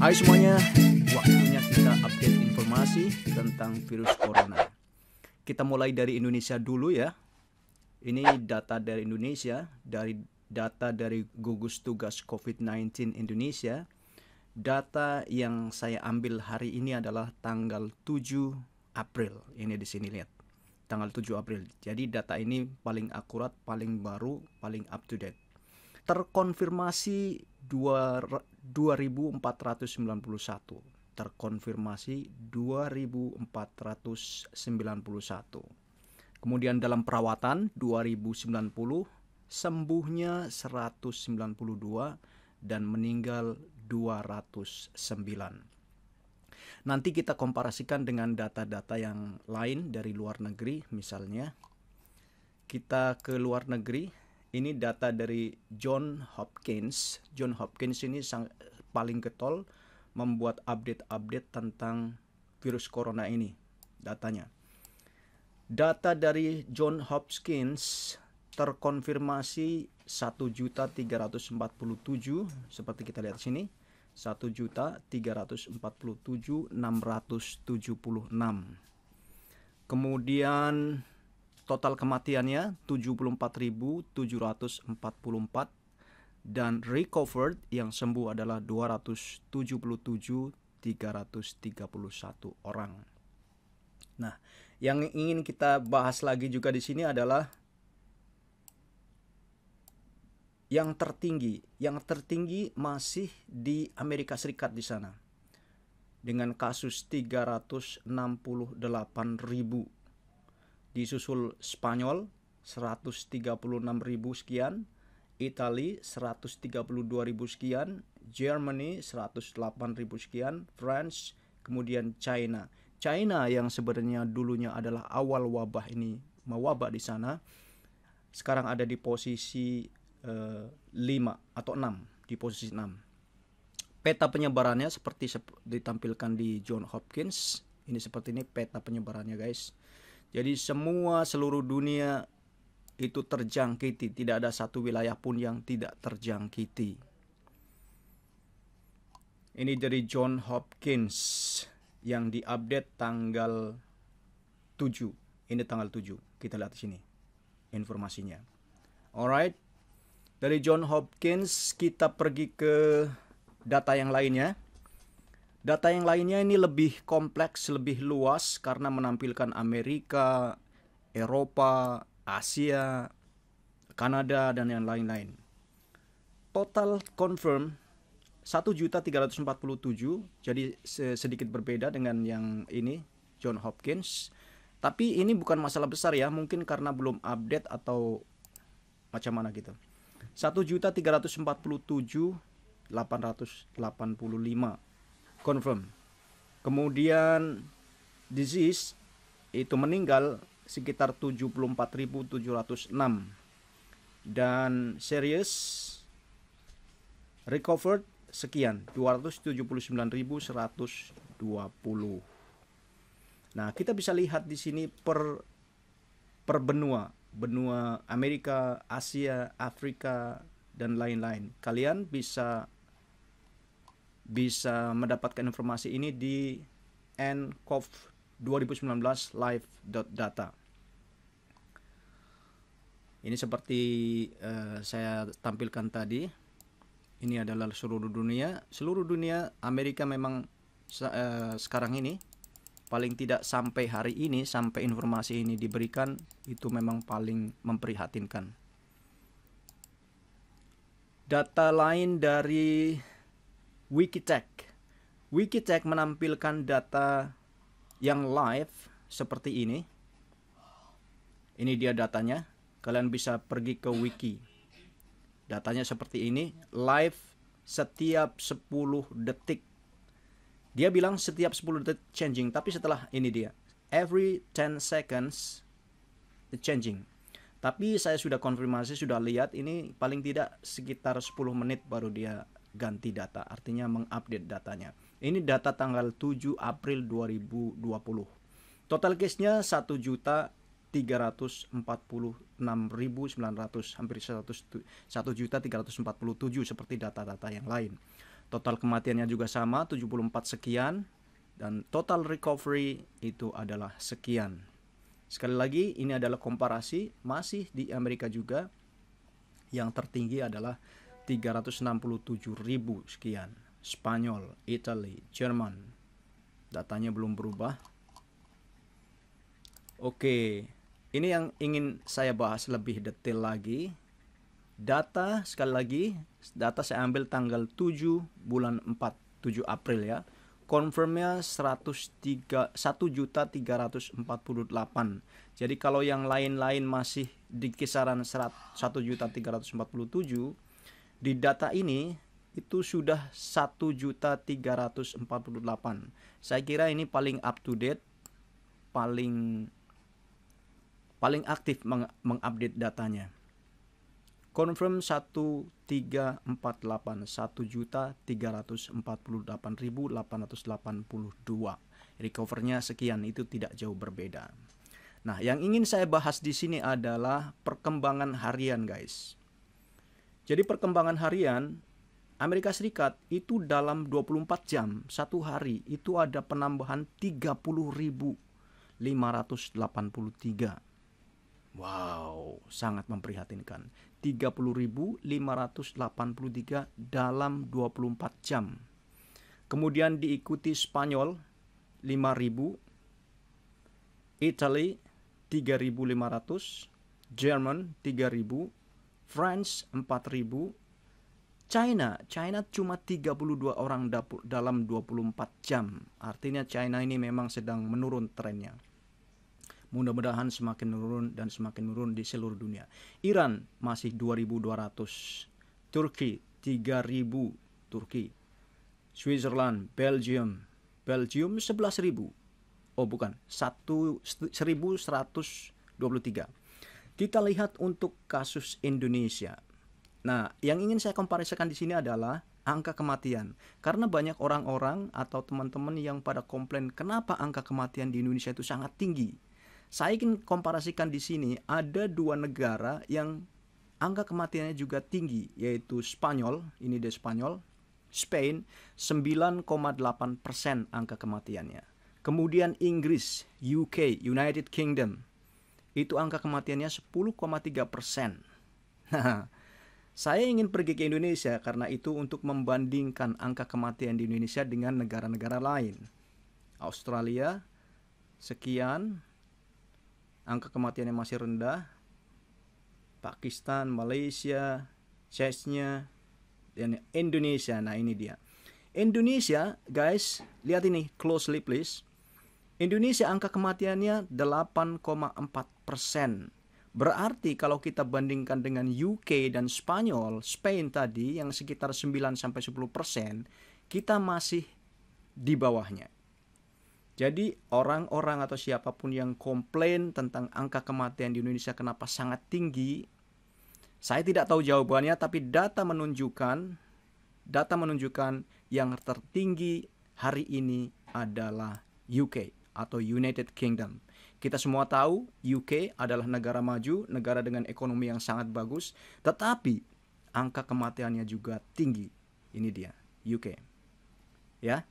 Hai semuanya, waktunya kita update informasi tentang virus corona. Kita mulai dari Indonesia dulu ya. Ini data dari Indonesia, dari data dari gugus tugas COVID-19 Indonesia. Data yang saya ambil hari ini adalah tanggal 7 April. Ini di sini lihat. Tanggal 7 April. Jadi data ini paling akurat, paling baru, paling up to date. Terkonfirmasi 2491. Terkonfirmasi 2491. Kemudian dalam perawatan 2090, sembuhnya 192 dan meninggal 209. Nanti kita komparasikan dengan data-data yang lain dari luar negeri, misalnya kita ke luar negeri. Ini data dari John Hopkins. John Hopkins ini paling getol membuat update-update tentang virus corona ini, datanya. Data dari John Hopkins terkonfirmasi 1.347, seperti kita lihat sini, 1.347.676. Kemudian total kematiannya 74.744 dan recovered yang sembuh adalah 277.331 orang. Nah, yang ingin kita bahas lagi juga di sini adalah yang tertinggi. Yang tertinggi masih di Amerika Serikat di sana. Dengan kasus 368.000. Disusul Spanyol 136.000 sekian, Italia 132.000 sekian, Germany 108.000 sekian, France, kemudian China. China yang sebenarnya dulunya adalah awal wabah ini mewabah di sana, sekarang ada di posisi 5 atau 6, di posisi 6. Peta penyebarannya seperti ditampilkan di John Hopkins. Ini seperti ini peta penyebarannya, guys. Jadi seluruh dunia itu terjangkiti, tidak ada satu wilayah pun yang tidak terjangkiti. Ini dari John Hopkins yang diupdate tanggal 7. Ini tanggal 7. Kita lihat di sini informasinya. Alright. Dari John Hopkins kita pergi ke data yang lainnya. Data yang lainnya ini lebih kompleks, lebih luas karena menampilkan Amerika, Eropa, Asia, Kanada, dan yang lain-lain. Total confirm 1.347, jadi sedikit berbeda dengan yang ini, John Hopkins. Tapi ini bukan masalah besar ya, mungkin karena belum update atau macam mana gitu. 1.347.885 confirm. Kemudian disease itu meninggal sekitar 74.706 dan serious recovered sekian 279.120. Nah, kita bisa lihat di sini per benua Amerika, Asia, Afrika, dan lain-lain. Kalian bisa mendapatkan informasi ini di nCoV 2019 live.data. Ini seperti saya tampilkan tadi. Ini adalah seluruh dunia. Seluruh dunia, Amerika memang sekarang ini paling tidak sampai hari ini, sampai informasi ini diberikan, itu memang paling memprihatinkan. Data lain dari Wikitech menampilkan data yang live seperti ini. Ini dia datanya. Kalian bisa pergi ke wiki. Datanya seperti ini, live setiap 10 detik. Dia bilang setiap 10 detik changing, tapi setelah ini dia every 10 seconds changing. Tapi saya sudah konfirmasi, sudah lihat, ini paling tidak sekitar 10 menit baru dia ganti data, artinya mengupdate datanya. Ini data tanggal 7 April 2020. Total case-nya 1.346.900, hampir 1.347 seperti data-data yang lain. Total kematiannya juga sama, 74 sekian. Dan total recovery itu adalah sekian. Sekali lagi, ini adalah komparasi, masih di Amerika juga. Yang tertinggi adalah 367.000 sekian. Spanyol, Italy, Jerman. Datanya belum berubah. Oke, ini yang ingin saya bahas lebih detail lagi. Data, sekali lagi, data saya ambil tanggal 7 bulan 4, 7 April ya. Confirmnya 1.348. Jadi kalau yang lain-lain masih di kisaran 1.347, di data ini itu sudah 1.348. Saya kira ini paling up to date, paling aktif mengupdate datanya. Confirm 1.348, 1.348.882. Recovernya sekian, itu tidak jauh berbeda. Nah, yang ingin saya bahas di sini adalah perkembangan harian, guys. Jadi perkembangan harian Amerika Serikat itu dalam 24 jam, satu hari itu ada penambahan 30.583. Wow, sangat memprihatinkan. 30.583 dalam 24 jam. Kemudian diikuti Spanyol 5.000, Italy 3.500, Jerman 3.000, France 4.000, China cuma 32 orang dalam 24 jam. Artinya China ini memang sedang menurun trennya. Mudah-mudahan semakin menurun di seluruh dunia. Iran masih 2.200. Turki 3.000. Turki. Switzerland, Belgium 11.000. Oh bukan, 1.123. Kita lihat untuk kasus Indonesia. Nah, yang ingin saya komparasikan di sini adalah angka kematian. Karena banyak orang-orang atau teman-teman yang pada komplain kenapa angka kematian di Indonesia itu sangat tinggi. Saya ingin komparasikan di sini ada dua negara yang angka kematiannya juga tinggi, yaitu Spanyol, ini dia Spanyol, Spain 9,8% angka kematiannya. Kemudian Inggris, UK, United Kingdom, itu angka kematiannya 10,3%. Saya ingin pergi ke Indonesia karena itu untuk membandingkan angka kematian di Indonesia dengan negara-negara lain. Australia, sekian, angka kematiannya masih rendah. Pakistan, Malaysia, Chechnya, dan Indonesia. Nah ini dia. Indonesia, guys, lihat ini closely please. Indonesia angka kematiannya 8,4%. Berarti kalau kita bandingkan dengan UK dan Spanyol, Spain tadi yang sekitar 9-10%, kita masih di bawahnya. Jadi orang-orang atau siapapun yang komplain tentang angka kematian di Indonesia kenapa sangat tinggi, saya tidak tahu jawabannya, tapi data menunjukkan yang tertinggi hari ini adalah UK atau United Kingdom. Kita semua tahu UK adalah negara maju, negara dengan ekonomi yang sangat bagus, tetapi angka kematiannya juga tinggi. Ini dia, UK. Ya.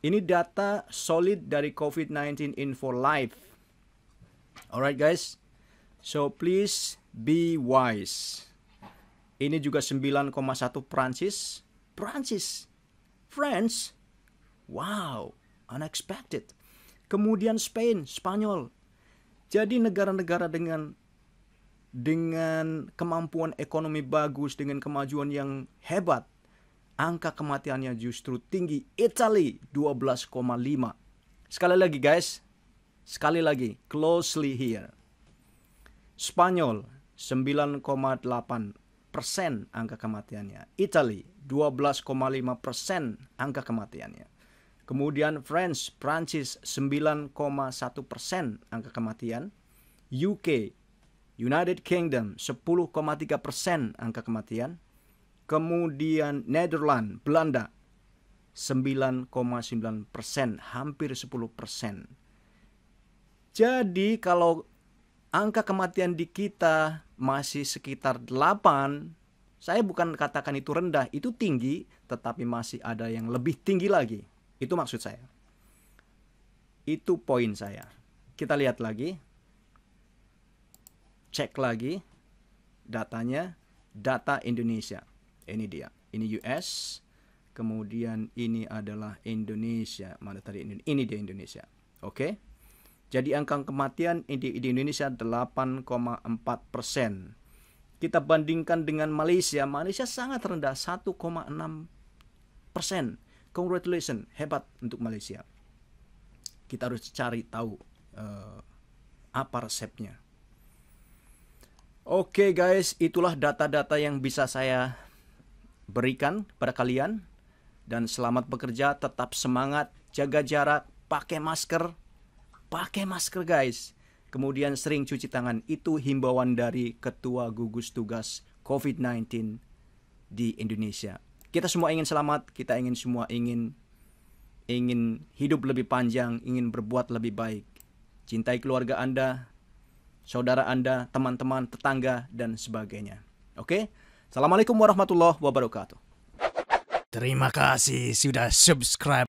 Ini data solid dari COVID-19 Info Live. Alright guys, so please be wise. Ini juga 9,1 Prancis. France. Wow, unexpected. Kemudian Spain, Spanyol. Jadi negara-negara dengan kemampuan ekonomi bagus, dengan kemajuan yang hebat, angka kematiannya justru tinggi. Italy 12,5. Sekali lagi guys, closely here. Spanyol 9,8% angka kematiannya. Italy 12,5% angka kematiannya. Kemudian Prancis 9,1% angka kematian. UK, United Kingdom 10,3% angka kematian. Kemudian Netherlands, Belanda 9,9%, hampir 10%. Jadi kalau angka kematian di kita masih sekitar 8, Saya bukan katakan itu rendah, itu tinggi, tetapi masih ada yang lebih tinggi lagi. Itu maksud saya. Itu poin saya. Kita lihat lagi. Cek lagi datanya, data Indonesia. Ini dia. Ini US, kemudian ini adalah Indonesia. Mana tadi ini? Ini dia Indonesia. Oke. Jadi angka kematian di Indonesia 8,4%. Kita bandingkan dengan Malaysia. Malaysia sangat rendah, 1,6%. Congratulations, hebat untuk Malaysia. Kita harus cari tahu apa resepnya. Oke guys, itulah data-data yang bisa saya berikan pada kalian. Dan selamat bekerja, tetap semangat, jaga jarak, pakai masker. Pakai masker guys. Kemudian sering cuci tangan. Itu himbauan dari Ketua Gugus Tugas COVID-19 di Indonesia. Kita semua ingin selamat, kita ingin semua ingin hidup lebih panjang, ingin berbuat lebih baik. Cintai keluarga Anda, saudara Anda, teman-teman, tetangga, dan sebagainya. Oke? Assalamualaikum warahmatullahi wabarakatuh. Terima kasih sudah subscribe.